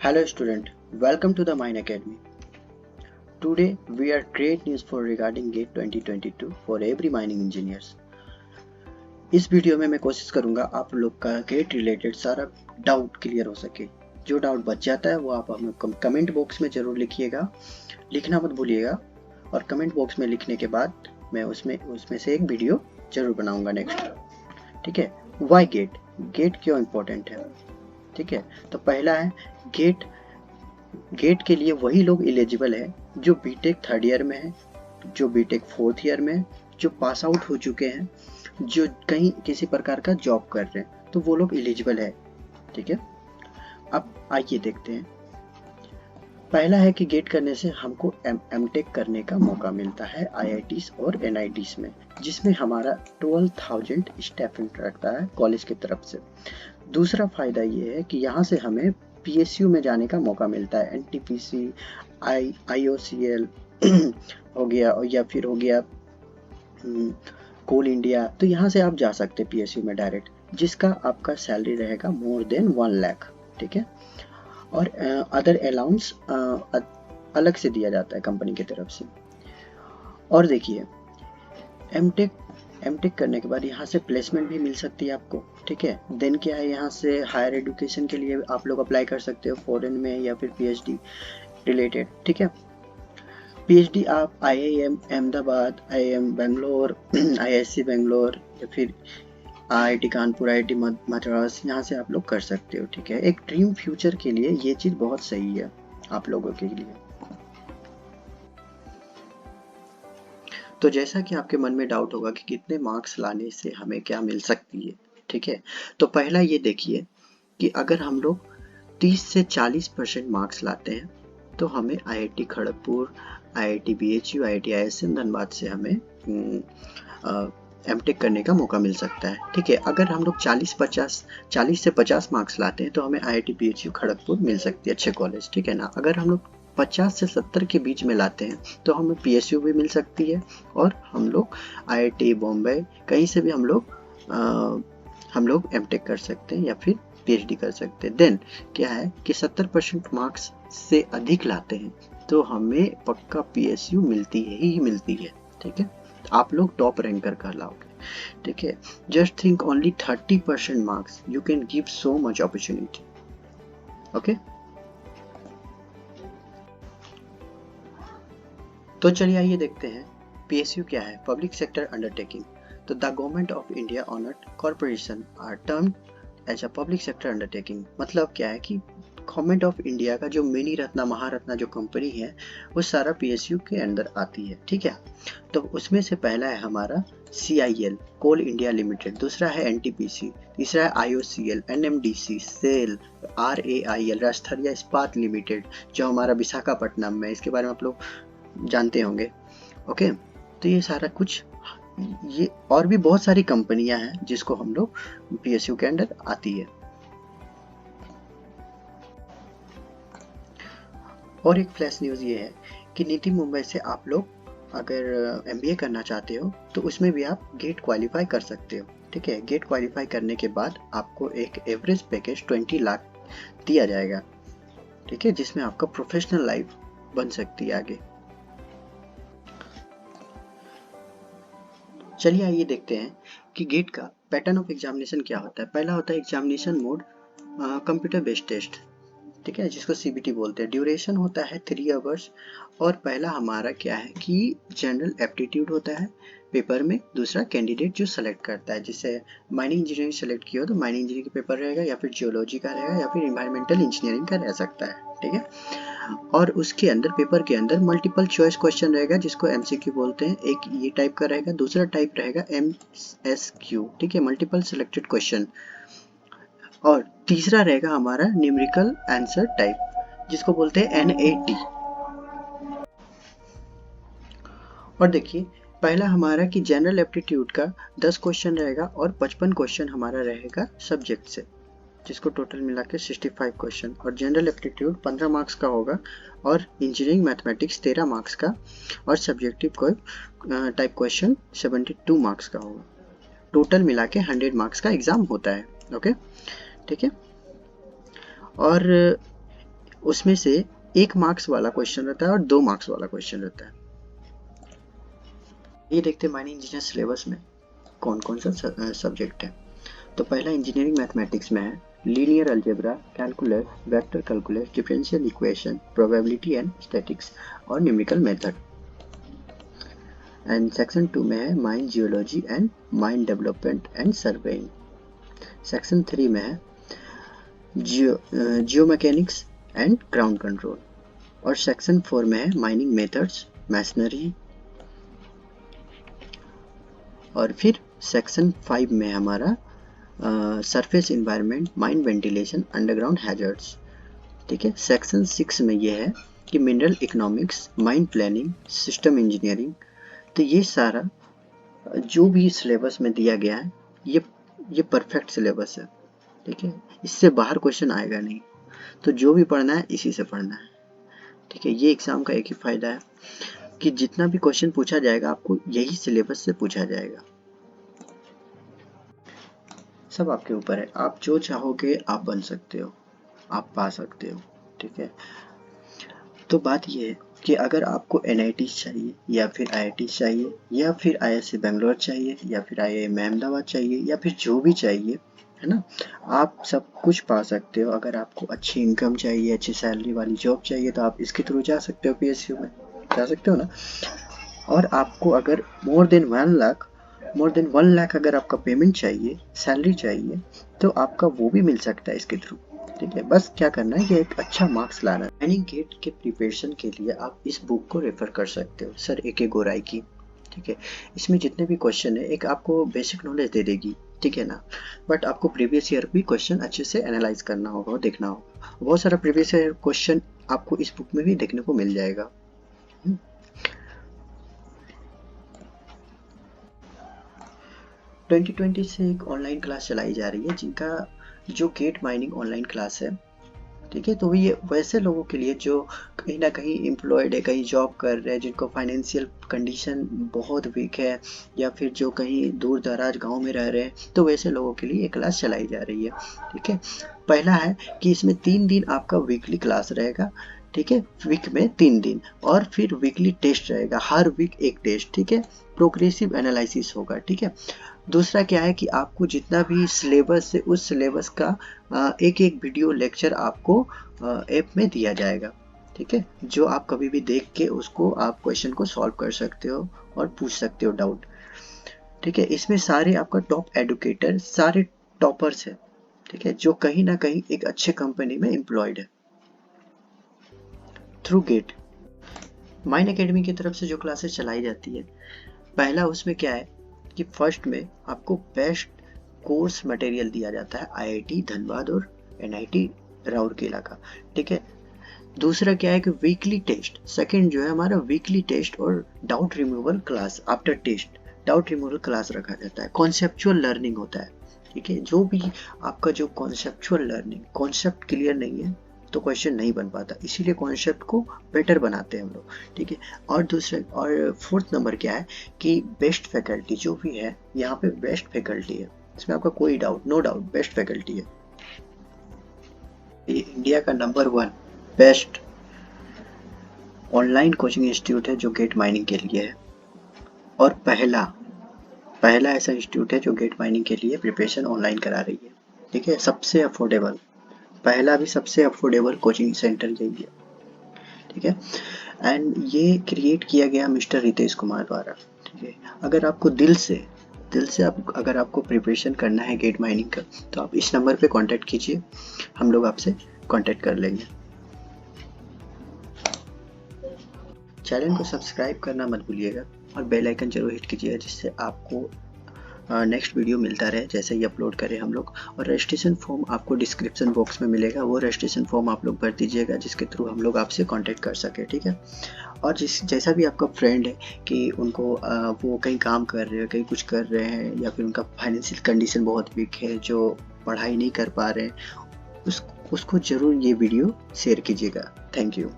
Hello student, welcome to the Mine Academy. Today we are great news for regarding GATE 2022 for every mining engineers. इस video में मैं कोशिश करूंगा आप लोग का गेट रिलेटेड सारा डाउट क्लियर हो सके। जो डाउट बच जाता है वो आप हमें कमेंट बॉक्स में जरूर लिखिएगा, लिखना मत भूलिएगा। और कमेंट बॉक्स में लिखने के बाद मैं उसमें से एक वीडियो जरूर बनाऊंगा नेक्स्ट। ठीक है, वाई गेट, गेट क्यों इम्पोर्टेंट है? ठीक है, तो पहला है गेट के लिए वही लोग एलिजिबल है जो बीटेक 3rd ईयर में है, जो बीटेक 4th ईयर में है, जो पास आउट हो चुके हैं, जो कहीं किसी प्रकार का जॉब कर रहे हैं, तो वो लोग एलिजिबल है। ठीक है, अब आइए देखते हैं। पहला है कि गेट करने से हमको एमटेक करने का मौका मिलता है आईआईटीज और एनआईटीज में, जिसमें हमारा 12,000 स्टाइपेंड रहता है कॉलेज की तरफ से। दूसरा फायदा ये है कि यहाँ से हमें पीएसयू में जाने का मौका मिलता है। एनटीपीसी, आईओसीएल हो गया या फिर हो गया कोल इंडिया, तो यहाँ से आप जा सकते हैं पीएसयू में डायरेक्ट, जिसका आपका सैलरी रहेगा मोर देन 1 लाख। ठीक है, और अदर अलाउंस अलग से दिया जाता है कंपनी की तरफ से। और देखिए, एमटेक करने के बाद यहाँ से प्लेसमेंट भी मिल सकती है आपको। ठीक है, देन क्या है, यहाँ से हायर एजुकेशन के लिए आप लोग अप्लाई कर सकते हो फॉरेन में या फिर पीएचडी रिलेटेड। ठीक है, पीएचडी आप IIM Ahmedabad, IIM Bangalore, IISc Bangalore या फिर आईआईटी कानपुर, आईआईटी मद्रास, यहाँ से आप लोग कर सकते हो। ठीक है, एक ड्रीम फ्यूचर के लिए ये चीज़ बहुत सही है आप लोगों के लिए। तो जैसा कि आपके मन में डाउट होगा कि कितने मार्क्स लाने से हमें क्या मिल सकती है। ठीक है, तो पहला ये देखिए कि अगर हम लोग 30 से 40% मार्क्स लाते हैं तो हमें IIT Kharagpur, IIT BHU, IIT ISM Dhanbad से हमें एमटेक करने का मौका मिल सकता है। ठीक है, अगर हम लोग 40 से 50 मार्क्स लाते हैं तो हमें आईआईटी बीएचयू खड़गपुर मिल सकती है, अच्छे कॉलेज। ठीक है ना, अगर हम लोग 50 से 70 के बीच में लाते हैं तो हमें पीएसयू भी मिल सकती है, और हम लोग आईआईटी बॉम्बे कहीं से भी हम लोग एमटेक कर सकते हैं या फिर पीएचडी कर सकते हैं। देन क्या है कि 70% मार्क्स से अधिक लाते हैं तो हमें पक्का पीएसयू मिलती है। ठीक है, आप लोग टॉप रैंकर कहलाओगे। ठीक है, just think only 30% marks you can give so much opportunity. Okay, तो चलिए आइए देखते हैं पीएसयू क्या है। पब्लिक सेक्टर अंडरटेकिंग, तो the government of India owned corporation are termed as a public sector undertaking. मतलब क्या है कि गवर्नमेंट ऑफ इंडिया का जो मिनी रत्ना महारत्ना जो कंपनी है वो सारा पीएसयू के अंदर आती है। ठीक है, तो उसमें से पहला है हमारा CIL कोल इंडिया लिमिटेड, दूसरा है एनटीपीसी, तीसरा है IOCL, NMDC, सेल, RAIL राष्ट्रीय इस्पात लिमिटेड जो हमारा विशाखापट्टनम में, इसके बारे में आप लोग जानते होंगे। ओके, तो ये सारा कुछ, ये और भी बहुत सारी कंपनियां हैं जिसको हम लोग पीएसयू के अंदर आती है। और एक फ्लैश न्यूज़ ये है कि नीति मुंबई से आप लोग अगर एमबीए करना चाहते हो तो उसमें भी आप गेट क्वालिफाई कर सकते हो। ठीक है, गेट क्वालिफाई करने के बाद आपको एक एवरेज पैकेज 20 लाख दिया जाएगा। ठीक है, जिसमें आपका प्रोफेशनल लाइफ बन सकती है आगे। चलिए आइए देखते हैं कि गेट का पैटर्न ऑफ एग्जामिनेशन क्या होता है। पहला होता है examination mode computer based test, ठीक है, जिसको सीबीटी बोलते हैं। ड्यूरेशन होता है 3 आवर्स। और पहला हमारा क्या है कि जनरल एप्टीट्यूड होता है पेपर में। दूसरा कैंडिडेट जो सेलेक्ट करता है, जिससे माइनिंग इंजीनियरिंग सेलेक्ट किया हो तो माइनिंग इंजीनियरिंग का पेपर रहेगा, या फिर जियोलॉजी का रहेगा, या फिर इन्वायरमेंटल इंजीनियरिंग का रह सकता है। ठीक है, और उसके अंदर पेपर के अंदर मल्टीपल चॉइस क्वेश्चन रहेगा जिसको एमसीक्यू बोलते हैं। एक ये टाइप का रहेगा, दूसरा टाइप रहेगा एमएसक्यू, ठीक है, मल्टीपल सिलेक्टेड क्वेश्चन। और तीसरा रहेगा हमारा न्यूमेरिकल आंसर टाइप जिसको बोलते हैं एनएटी। और देखिए, पहला हमारा कि जनरल एप्टीट्यूड का 10 क्वेश्चन रहेगा और 55 क्वेश्चन हमारा रहेगा सब्जेक्ट से, जिसको टोटल मिला के 65 क्वेश्चन। और जनरल एप्टीट्यूड 15 मार्क्स का होगा, और इंजीनियरिंग मैथमेटिक्स 13 मार्क्स का, और सब्जेक्टिव टाइप क्वेश्चन 72 मार्क्स का होगा। टोटल मिला के 100 मार्क्स का एग्जाम होता है। ओके, ठीक है। और उसमें से 1 मार्क्स वाला क्वेश्चन रहता है और 2 मार्क्स वाला क्वेश्चन रहता है। ये देखते हैं माइनिंग इंजीनियर सिलेबस में कौन कौन सा सब्जेक्ट है। तो पहला इंजीनियरिंग मैथमेटिक्स में है linear algebra, calculus, vector calculus, differential equation, probability and statics और न्यूमेरिकल मेथड। एंड सेक्शन 2 में है mine geology and mine development and surveying. Section 3 में है जियो मैकेनिक्स एंड ग्राउंड कंट्रोल। और सेक्शन 4 में है माइनिंग मेथड्स, मैसनरी। और फिर सेक्शन 5 में हमारा surface environment, mine ventilation, underground hazards. ठीक है। सेक्शन 6 में ये है कि mineral economics, mine planning, system engineering. तो ये सारा जो भी सिलेबस में दिया गया है ये परफेक्ट सिलेबस है। ठीक है, इससे बाहर क्वेश्चन आएगा नहीं। तो जो भी पढ़ना है इसी से पढ़ना है। ठीक है, ये एग्जाम का एक ही फायदा है कि जितना भी क्वेश्चन पूछा जाएगा आपको यही सिलेबस से पूछा जाएगा। सब आपके ऊपर है, आप जो चाहोगे आप बन सकते हो, आप पा सकते हो। ठीक है, तो बात ये है कि अगर आपको NIT चाहिए या फिर IIT चाहिए या फिर IISc बेंगलोर चाहिए या फिर IIM अहमदाबाद चाहिए या फिर जो भी चाहिए, है ना, आप सब कुछ पा सकते हो। अगर आपको अच्छी इनकम चाहिए, अच्छी सैलरी वाली जॉब चाहिए तो आप इसके थ्रू जा सकते हो, PSU में जा सकते हो ना। और आपको अगर मोर देन 1 लाख अगर आपका पेमेंट चाहिए, सैलरी चाहिए, तो आपका वो भी मिल सकता है इसके थ्रू। ठीक है, बस क्या करना है कि एक अच्छा मार्क्स लाना है। माइनिंग गेट के प्रिपरेशन के लिए आप इस बुक को रेफर कर सकते हो, सर AK गोराई की। ठीक है, इसमें जितने भी क्वेश्चन है एक आपको बेसिक नॉलेज दे देगी। ठीक है ना, बट आपको प्रीवियस ईयर भी क्वेश्चन अच्छे से एनालाइज करना होगा, देखना होगा। बहुत सारा प्रीवियस ईयर क्वेश्चन आपको इस बुक में भी देखने को मिल जाएगा। 2020 से एक ऑनलाइन क्लास चलाई जा रही है जिनका जो गेट माइनिंग ऑनलाइन क्लास है। ठीक है, तो ये वैसे लोगों के लिए जो कहीं ना कहीं एम्प्लॉयड है, कहीं जॉब कर रहे हैं, जिनको फाइनेंशियल कंडीशन बहुत वीक है या फिर जो कहीं दूर दराज गांव में रह रहे हैं, तो वैसे लोगों के लिए ये क्लास चलाई जा रही है। ठीक है, पहला है कि इसमें 3 दिन आपका वीकली क्लास रहेगा। ठीक है, वीक में 3 दिन, और फिर वीकली टेस्ट रहेगा, हर वीक एक टेस्ट। ठीक है, प्रोग्रेसिव एनालिसिस होगा। ठीक है, दूसरा क्या है कि आपको जितना भी सिलेबस है उस सिलेबस का एक एक वीडियो लेक्चर आपको ऐप में दिया जाएगा। ठीक है, जो आप कभी भी देख के उसको आप क्वेश्चन को सॉल्व कर सकते हो और पूछ सकते हो डाउट। ठीक है, इसमें सारे आपका टॉप एडुकेटर, सारे टॉपर्स है। ठीक है, जो कहीं ना कहीं एक अच्छे कंपनी में एम्प्लॉयड है। थ्रू गेट माइन एकेडमी की तरफ से जो क्लासेस चलाई जाती है, पहला उसमें क्या है कि फर्स्ट में आपको बेस्ट कोर्स मटेरियल दिया जाता है IIT धनबाद और NIT राउरकेला का। ठीक है, दूसरा क्या है कि वीकली टेस्ट, सेकंड जो है हमारा वीकली टेस्ट और doubt removal class, after test doubt removal class रखा जाता है। कॉन्सेप्चुअल लर्निंग होता है। ठीक है, जो भी आपका जो कॉन्सेप्चुअल लर्निंग, कॉन्सेप्ट क्लियर नहीं है तो क्वेश्चन नहीं बन पाता, इसीलिए कॉन्सेप्ट को बेटर बनाते हैं हम लोग। ठीक है, और दूसरे और फोर्थ नंबर क्या है कि बेस्ट फैकल्टी जो भी है, यहाँ पे बेस्ट फैकल्टी है, इसमें आपका कोई doubt, no doubt best faculty है। ये इंडिया का number 1 best online coaching institute है जो गेट माइनिंग के लिए है, और पहला ऐसा इंस्टीट्यूट है जो गेट माइनिंग के लिए प्रिपरेशन ऑनलाइन करा रही है। ठीक है, सबसे अफोर्डेबल, पहला भी सबसे अफोर्डेबल कोचिंग सेंटर यही है। ठीक है, एंड ये क्रिएट किया गया मिस्टर रितेश कुमार द्वारा। ठीक है, अगर आपको दिल से अगर आपको प्रिपरेशन करना है गेट माइनिंग का, तो आप इस नंबर पे कांटेक्ट कीजिए, हम लोग आपसे कांटेक्ट कर लेंगे। चैनल को सब्सक्राइब करना मत भूलिएगा और बेल आइकन जरूर हिट कीजिएगा, जिससे आपको नेक्स्ट वीडियो मिलता रहे जैसे ही अपलोड करें हम लोग। और रजिस्ट्रेशन फॉर्म आपको डिस्क्रिप्शन बॉक्स में मिलेगा, वो रजिस्ट्रेशन फॉर्म आप लोग भर दीजिएगा, जिसके थ्रू हम लोग आपसे कांटेक्ट कर सके। ठीक है, और जैसा भी आपका फ्रेंड है कि उनको वो कहीं काम कर रहे हैं, कहीं कुछ कर रहे हैं, या फिर उनका फाइनेंशियल कंडीशन बहुत वीक है, जो पढ़ाई नहीं कर पा रहे हैं, उसको ज़रूर ये वीडियो शेयर कीजिएगा। Thank you.